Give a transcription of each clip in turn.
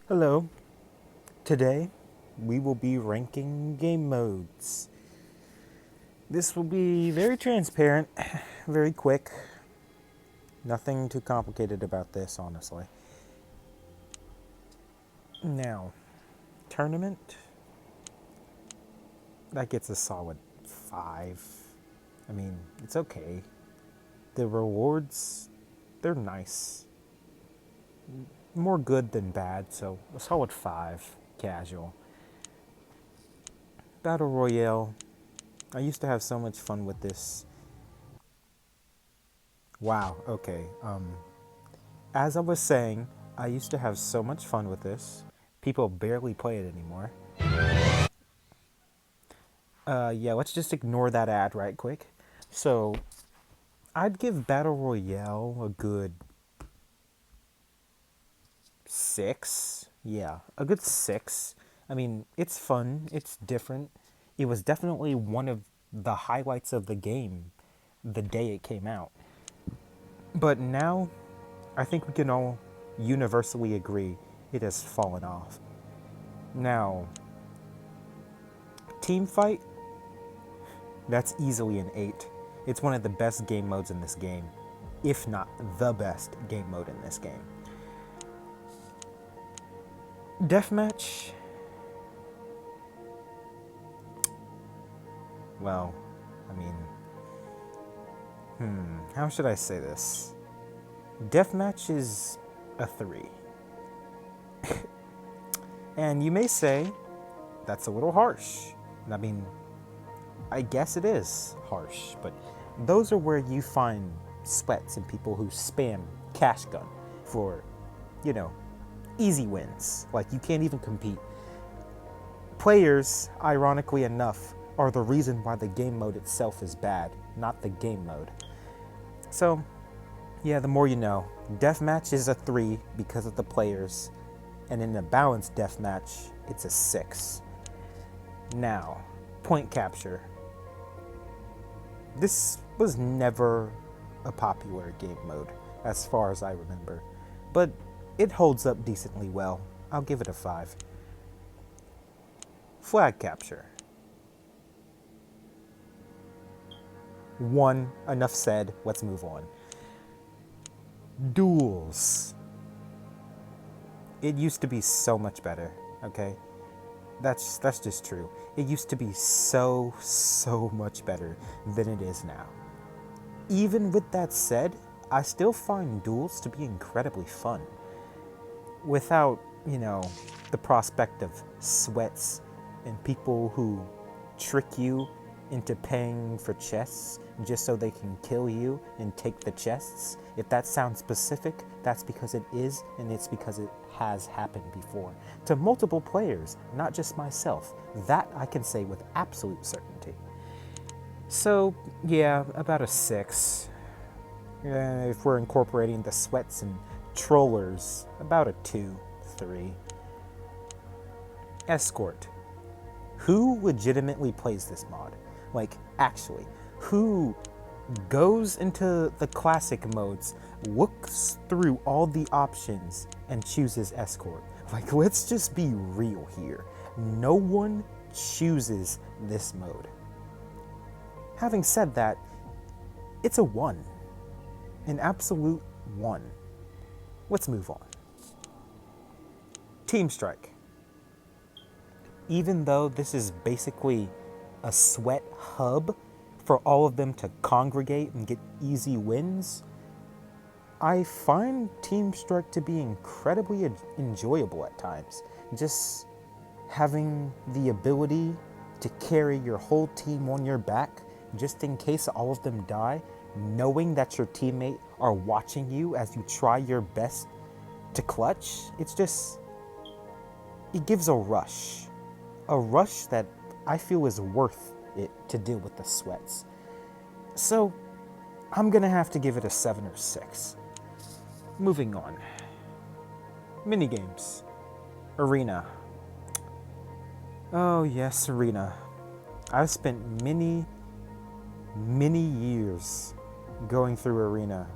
Hello. Today we will be ranking game modes. This will be very transparent, very quick. Nothing too complicated about this, honestly. Now, tournament, that gets a solid 5. I mean, it's okay. The rewards, they're nice. More good than bad, so a solid 5, casual. Battle Royale, I used to have so much fun with this. Wow, okay. As I was saying, I used to have so much fun with this. People barely play it anymore. Yeah, let's just ignore that ad right quick. So, I'd give Battle Royale a good 6. Yeah, a good 6. I mean, it's fun, it's different. It was definitely one of the highlights of the game the day it came out. But now, I think we can all universally agree it has fallen off. Now, team fight, that's easily an 8. It's one of the best game modes in this game, if not the best game mode in this game. Deathmatch, well, I mean, how should I say this? Deathmatch is a 3. And you may say, that's a little harsh. I mean, I guess it is harsh, but those are where you find sweats and people who spam cash gun for, you know, easy wins. Like, you can't even compete. Players, ironically enough, are the reason why the game mode itself is bad, not the game mode. So, yeah, the more you know. Deathmatch is a 3 because of the players, and in a balanced deathmatch, it's a 6. Now, point capture. This was never a popular game mode, as far as I remember, but it holds up decently well. I'll give it a 5. Flag capture. 1, enough said, let's move on. Duels. It used to be so much better, okay? That's just true. It used to be so much better than it is now. Even with that said, I still find duels to be incredibly fun. Without, the prospect of sweats and people who trick you into paying for chests just so they can kill you and take the chests. If that sounds specific, that's because it is, and it's because it has happened before. To multiple players, not just myself. That I can say with absolute certainty. So, yeah, about a 6. If we're incorporating the sweats and trollers, about a 2, 3. Escort. Who legitimately plays this mod? Like, actually, who goes into the classic modes, looks through all the options, and chooses escort? Like, let's just be real here. No one chooses this mode. Having said that, it's a 1. An absolute 1. Let's move on. Team Strike. Even though this is basically a sweat hub for all of them to congregate and get easy wins, I find Team Strike to be incredibly enjoyable at times. Just having the ability to carry your whole team on your back just in case all of them die, knowing that your teammate are watching you as you try your best to clutch, it gives a rush. A rush that I feel is worth it to deal with the sweats. So, I'm gonna have to give it a 7 or 6. Moving on. Minigames. Arena. Oh yes, Arena. I've spent many years going through Arena,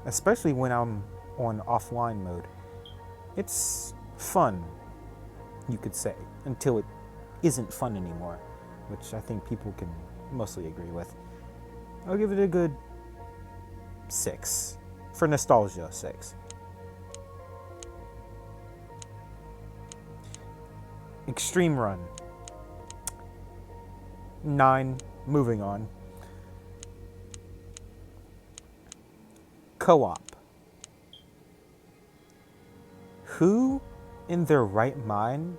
especially when I'm on offline mode. It's fun, you could say, until it isn't fun anymore, which I think people can mostly agree with. I'll give it a good 6. For nostalgia, 6. Extreme Run, 9. Moving on. Co-op. Who in their right mind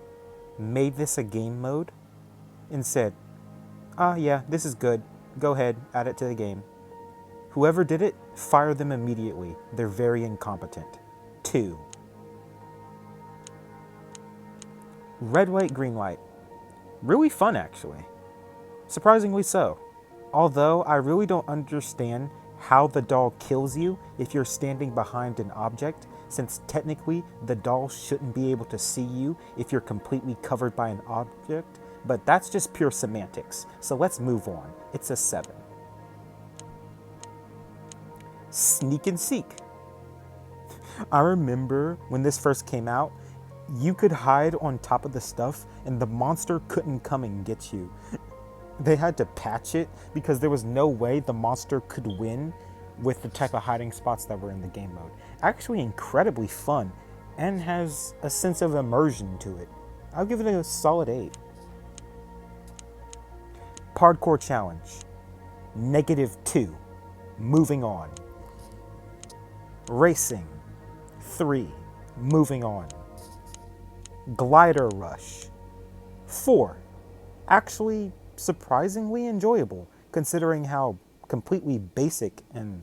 made this a game mode and said, yeah, this is good. Go ahead, add it to the game. Whoever did it, fire them immediately. They're very incompetent. 2. Red Light, Green Light. Really fun, actually. Surprisingly so. Although I really don't understand how the doll kills you if you're standing behind an object, since technically the doll shouldn't be able to see you if you're completely covered by an object, but that's just pure semantics. So let's move on. It's a 7. Sneak and Seek. I remember when this first came out, you could hide on top of the stuff and the monster couldn't come and get you. They had to patch it because there was no way the monster could win with the type of hiding spots that were in the game mode. Actually incredibly fun and has a sense of immersion to it. I'll give it a solid 8. Parkour Challenge, -2. Moving on. Racing, 3. Moving on. Glider Rush, 4. Actually surprisingly enjoyable, considering how completely basic and,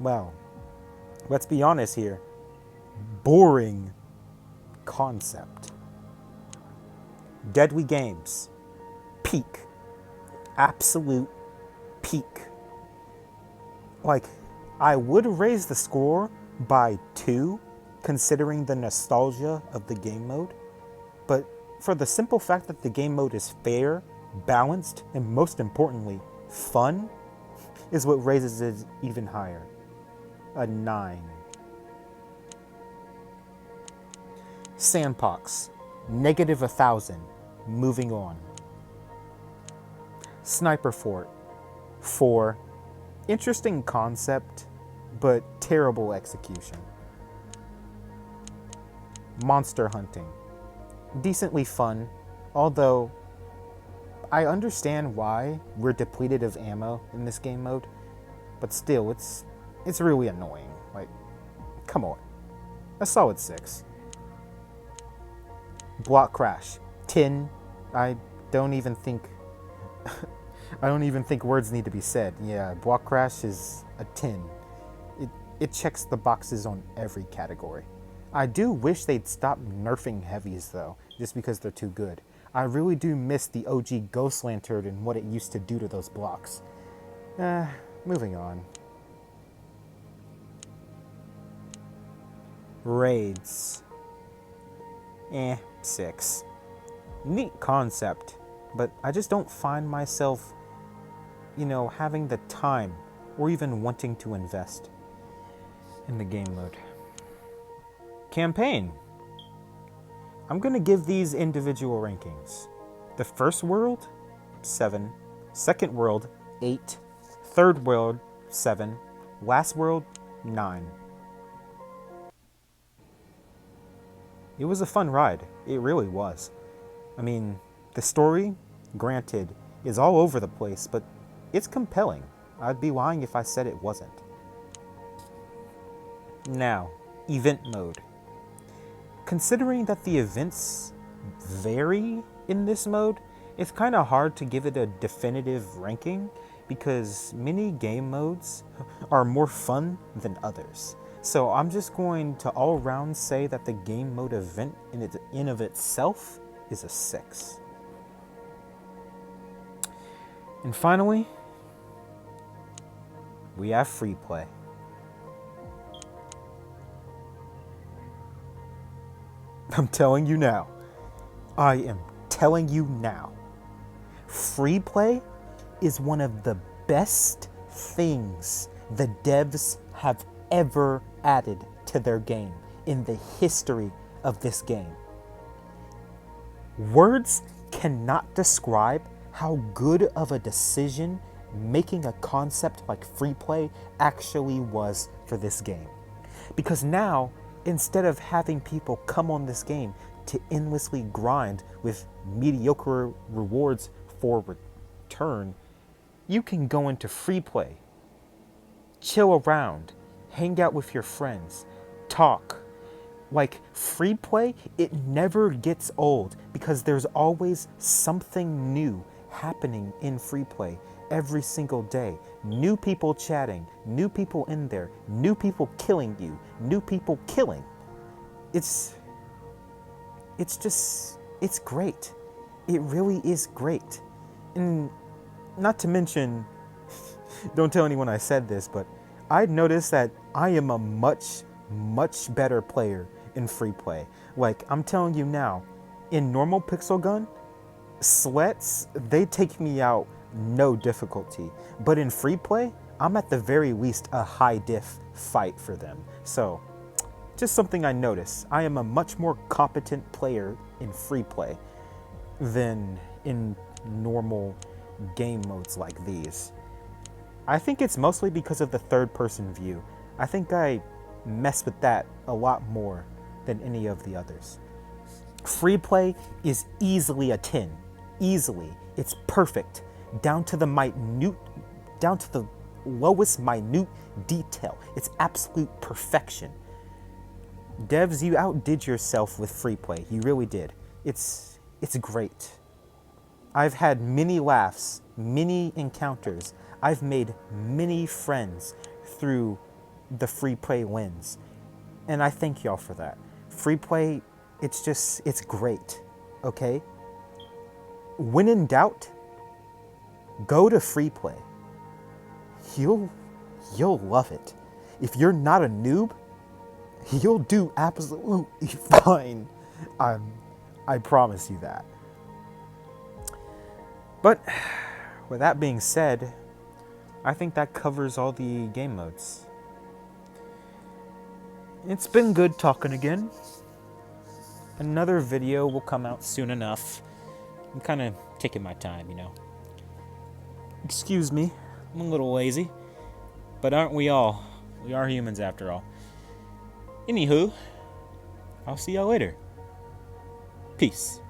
well, let's be honest here, boring concept. Deadly Games, peak. Absolute peak. Like, I would raise the score by 2, considering the nostalgia of the game mode, but for the simple fact that the game mode is fair, balanced, and most importantly, fun, is what raises it even higher. A 9. Sandbox, -1,000. Moving on. Sniper Fort, 4. Interesting concept, but terrible execution. Monster Hunting, decently fun, although I understand why we're depleted of ammo in this game mode, but still, it's really annoying. Like, come on. A solid 6. Block Crash, 10. I don't even think words need to be said. Yeah, Block Crash is a 10. It checks the boxes on every category. I do wish they'd stop nerfing heavies though, just because they're too good. I really do miss the OG Ghost Lantern and what it used to do to those blocks. Moving on. Raids. 6. Neat concept, but I just don't find myself, having the time or even wanting to invest in the game mode. Campaign. I'm going to give these individual rankings. The first world, 7. Second world, 8. Third world, 7. Last world, 9. It was a fun ride. It really was. I mean, the story, granted, is all over the place, but it's compelling. I'd be lying if I said it wasn't. Now, event mode. Considering that the events vary in this mode, it's kind of hard to give it a definitive ranking because many game modes are more fun than others. So I'm just going to all around say that the game mode event in of itself is a 6. And finally, we have free play. I'm telling you now. I am telling you now. Free play is one of the best things the devs have ever added to their game in the history of this game. Words cannot describe how good of a decision making a concept like free play actually was for this game. Because now, instead of having people come on this game to endlessly grind with mediocre rewards for return, you can go into free play, chill around, hang out with your friends, talk. Like, free play, it never gets old because there's always something new happening in free play every single day. New people chatting, new people in there, new people killing you, new people killing. It's great. It really is great. And not to mention, don't tell anyone I said this, but I noticed that I am a much better player in free play. Like, I'm telling you now, in normal Pixel Gun, sweats, they take me out no difficulty. But in free play, I'm at the very least a high diff fight for them. So, just something I noticed. I am a much more competent player in free play than in normal game modes like these. I think it's mostly because of the third person view. I think I mess with that a lot more than any of the others. Free play is easily a 10. Easily. It's perfect. Down to the lowest minute detail. It's absolute perfection. Devs, you outdid yourself with free play. You really did. It's great. I've had many laughs, many encounters. I've made many friends through the free play lens. And I thank y'all for that. Free play, it's great, okay? When in doubt, go to free play. You'll love it. If you're not a noob, you'll do absolutely fine. I promise you that. But with that being said, I think that covers all the game modes. It's been good talking again. Another video will come out soon enough. I'm kind of taking my time, you know. Excuse me, I'm a little lazy. But aren't we all? We are humans after all. Anywho, I'll see y'all later. Peace.